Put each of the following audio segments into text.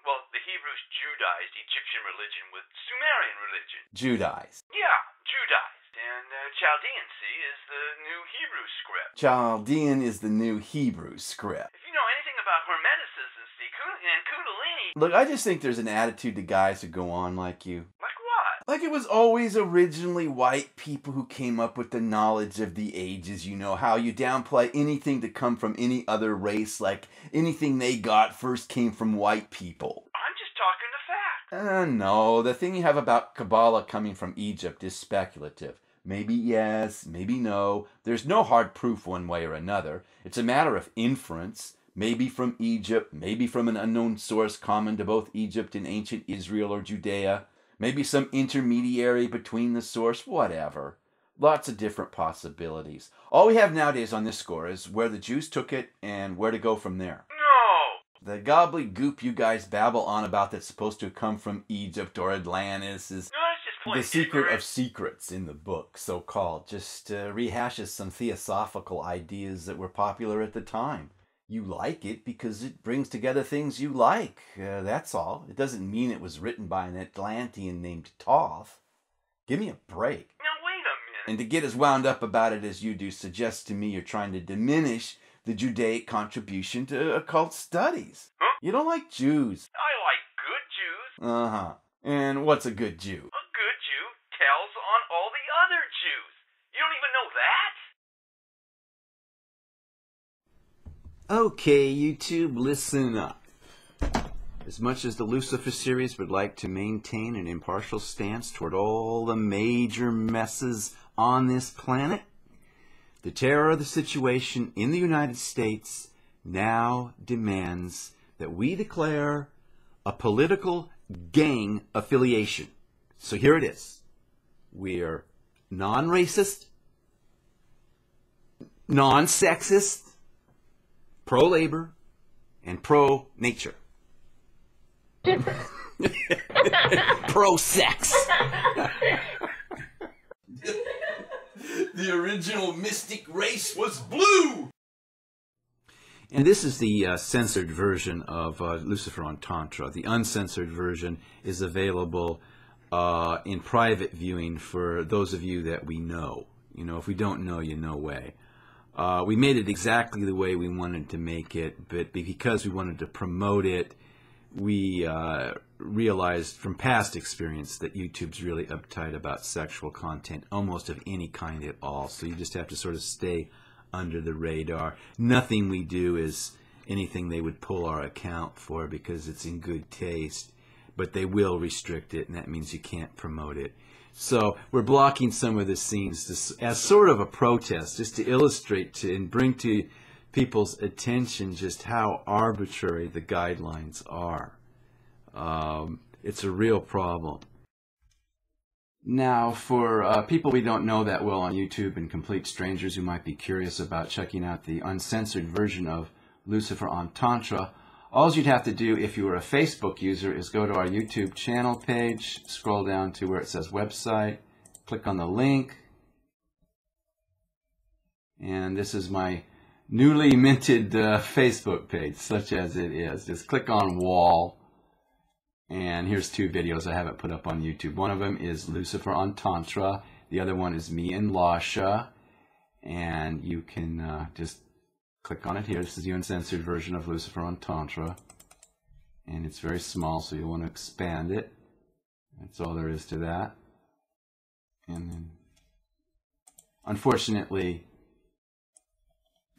Well, the Hebrews Judaized Egyptian religion with Sumerian religion. Judaized. Yeah, Judaized. And Chaldean, see, is the new Hebrew script. Chaldean is the new Hebrew script. If you know anything about Hermeticism, see, and Kundalini... Look, I just think there's an attitude to guys who go on like you. Like what? Like it was always originally white people who came up with the knowledge of the ages, you know, how you downplay anything to come from any other race, like anything they got first came from white people. I'm just talking the fact. No, the thing you have about Kabbalah coming from Egypt is speculative. Maybe yes, maybe no. There's no hard proof one way or another. It's a matter of inference. Maybe from Egypt, maybe from an unknown source common to both Egypt and ancient Israel or Judea. Maybe some intermediary between the source, whatever. Lots of different possibilities. All we have nowadays on this score is where the Jews took it and where to go from there. No! The gobbledygook you guys babble on about that's supposed to come from Egypt or Atlantis is the secret of secrets in the book, so-called. Just rehashes some theosophical ideas that were popular at the time. You like it because it brings together things you like. That's all. It doesn't mean it was written by an Atlantean named Thoth. Give me a break. Now, wait a minute. And to get as wound up about it as you do suggests to me you're trying to diminish the Judaic contribution to occult studies. Huh? You don't like Jews. I like good Jews. Uh-huh. And what's a good Jew? A good Jew tells on all the other Jews. You don't even know that? Okay, YouTube, listen up. As much as the Lucifer series would like to maintain an impartial stance toward all the major messes on this planet, the terror of the situation in the United States now demands that we declare a political gang affiliation. So here it is. We're non-racist, non-sexist, pro-labor, and pro-nature. Pro-sex. The original mystic race was blue! And this is the censored version of Lucifer on Tantra. The uncensored version is available in private viewing for those of you that we know. You know, if we don't know you, no way. We made it exactly the way we wanted to make it, but because we wanted to promote it, we realized from past experience that YouTube's really uptight about sexual content, almost of any kind at all. So you just have to sort of stay under the radar. Nothing we do is anything they would pull our account for because it's in good taste, but they will restrict it, and that means you can't promote it. So we're blocking some of the scenes as sort of a protest, just to illustrate and bring to people's attention just how arbitrary the guidelines are. It's a real problem. Now, for people we don't know that well on YouTube and complete strangers who might be curious about checking out the uncensored version of Lucifer on Tantra, all you'd have to do if you were a Facebook user is go to our YouTube channel page, scroll down to where it says website, click on the link, and this is my newly minted Facebook page, such as it is. Just click on wall, and here's two videos I haven't put up on YouTube. One of them is Lucifer on Tantra. The other one is me and Lasha, and you can just click on it here. This is the uncensored version of Lucifer on Tantra, and it's very small, so you'll want to expand it. That's all there is to that. And then, unfortunately,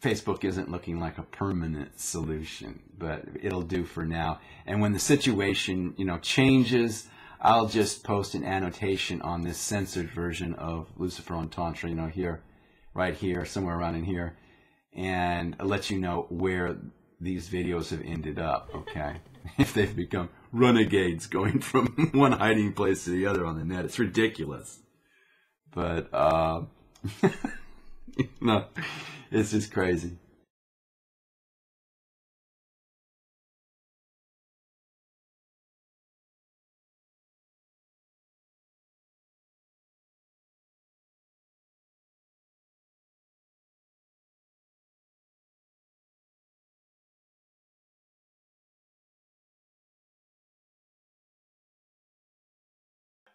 Facebook isn't looking like a permanent solution, but it'll do for now. And when the situation, changes, I'll just post an annotation on this censored version of Lucifer on Tantra, here, right here, somewhere around in here, and I'll let you know where these videos have ended up, okay? If they've become renegades going from one hiding place to the other on the net. It's ridiculous. But, no, it's just crazy.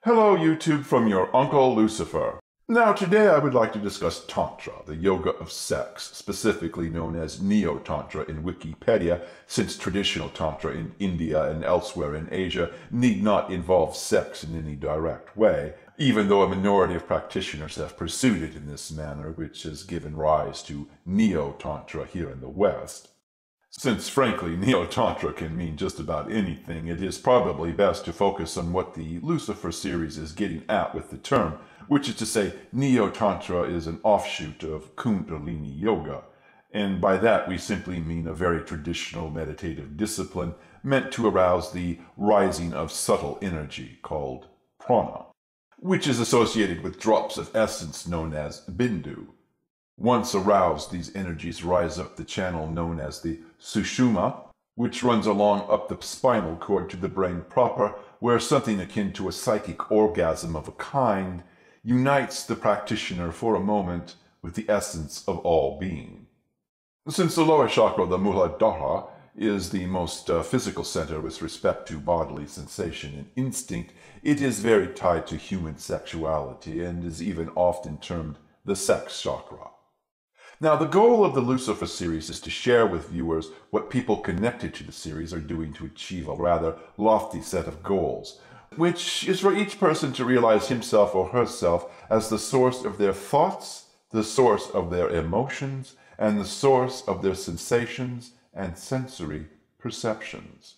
Hello YouTube from your Uncle Lucifer. Now today I would like to discuss Tantra, the yoga of sex, specifically known as neo-Tantra in Wikipedia, since traditional Tantra in India and elsewhere in Asia need not involve sex in any direct way, even though a minority of practitioners have pursued it in this manner, which has given rise to neo-Tantra here in the West. Since, frankly, neo-Tantra can mean just about anything, it is probably best to focus on what the Lucifer series is getting at with the term, which is to say, neo-Tantra is an offshoot of Kundalini Yoga, and by that we simply mean a very traditional meditative discipline meant to arouse the rising of subtle energy called prana, which is associated with drops of essence known as bindu. Once aroused, these energies rise up the channel known as the sushumna, which runs along up the spinal cord to the brain proper, where something akin to a psychic orgasm of a kind unites the practitioner for a moment with the essence of all being. Since the lower chakra, the Muladhara, is the most physical center with respect to bodily sensation and instinct, it is very tied to human sexuality and is even often termed the sex chakra. Now, the goal of the Lucifer series is to share with viewers what people connected to the series are doing to achieve a rather lofty set of goals, which is for each person to realize himself or herself as the source of their thoughts, the source of their emotions, and the source of their sensations and sensory perceptions.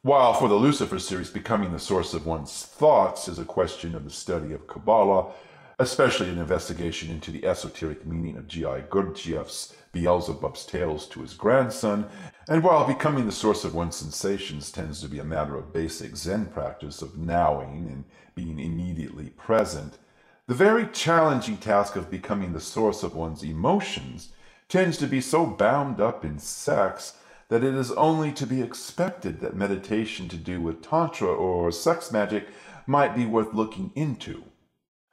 While for the Lucifer series, becoming the source of one's thoughts is a question of the study of Kabbalah, especially an investigation into the esoteric meaning of G.I. Gurdjieff's Beelzebub's tales to his grandson, and while becoming the source of one's sensations tends to be a matter of basic Zen practice of nowing and being immediately present, the very challenging task of becoming the source of one's emotions tends to be so bound up in sex that it is only to be expected that meditation to do with Tantra or sex magic might be worth looking into.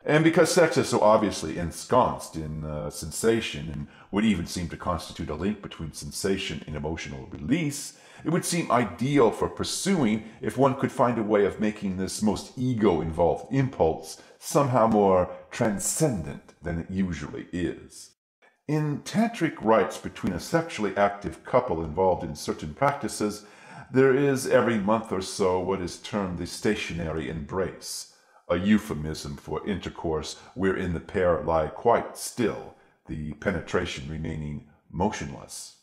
And because sex is so obviously ensconced in sensation and would even seem to constitute a link between sensation and emotional release, it would seem ideal for pursuing if one could find a way of making this most ego-involved impulse somehow more transcendent than it usually is. In tantric rites between a sexually active couple involved in certain practices, there is every month or so what is termed the stationary embrace, a euphemism for intercourse wherein the pair lie quite still, the penetration remaining motionless.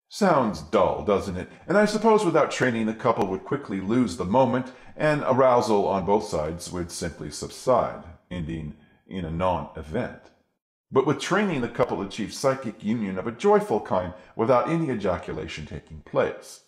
Sounds dull, doesn't it? And I suppose without training the couple would quickly lose the moment, and arousal on both sides would simply subside, ending in a non-event. But with training, the couple achieves psychic union of a joyful kind without any ejaculation taking place.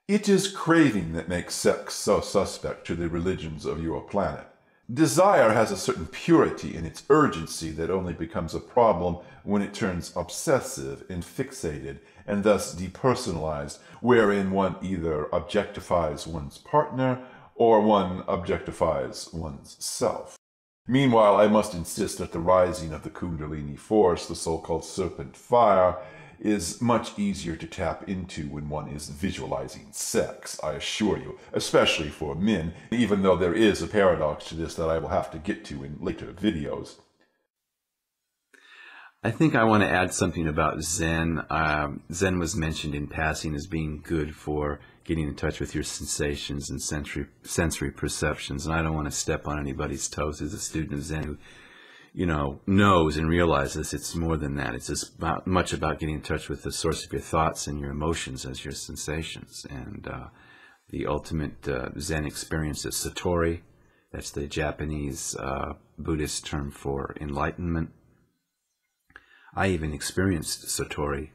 It is craving that makes sex so suspect to the religions of your planet. Desire has a certain purity in its urgency that only becomes a problem when it turns obsessive and fixated and thus depersonalized, wherein one either objectifies one's partner or one objectifies one's self. Meanwhile, I must insist that the rising of the Kundalini force, the so-called serpent fire, is much easier to tap into when one is visualizing sex, I assure you, especially for men, even though there is a paradox to this that I will have to get to in later videos. I think I want to add something about Zen. Zen was mentioned in passing as being good for getting in touch with your sensations and sensory perceptions, and I don't want to step on anybody's toes as a student of Zen who knows and realizes it's more than that. It's as much about getting in touch with the source of your thoughts and your emotions as your sensations. And the ultimate Zen experience is Satori. That's the Japanese Buddhist term for enlightenment. I even experienced Satori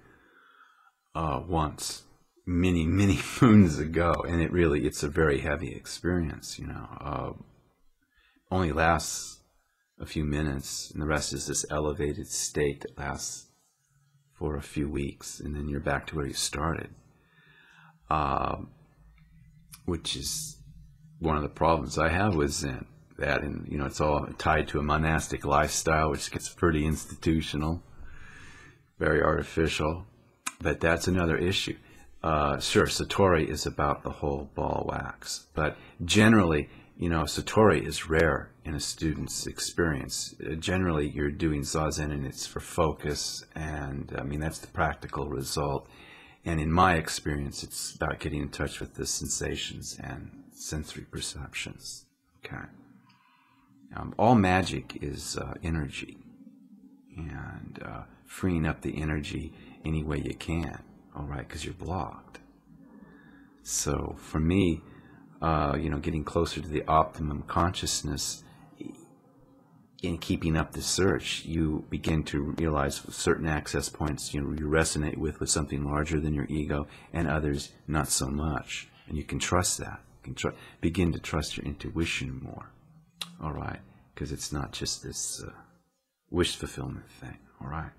once, many moons ago, and it's a very heavy experience, only lasts a few minutes, and the rest is this elevated state that lasts for a few weeks, and then you're back to where you started, which is one of the problems I have with Zen. That, and it's all tied to a monastic lifestyle, which gets pretty institutional, very artificial, but that's another issue. Sure, Satori is about the whole ball wax, but generally You know, Satori is rare in a student's experience. Generally, you're doing Zazen and it's for focus, and I mean, that's the practical result. And in my experience, it's about getting in touch with the sensations and sensory perceptions. Okay. All magic is energy, and freeing up the energy any way you can, all right, because you're blocked. So for me, you know, getting closer to the optimum consciousness, in keeping up the search, you begin to realize certain access points, you know, you resonate with something larger than your ego, and others not so much. And you can trust that. You can begin to trust your intuition more, all right? Because it's not just this wish fulfillment thing, all right?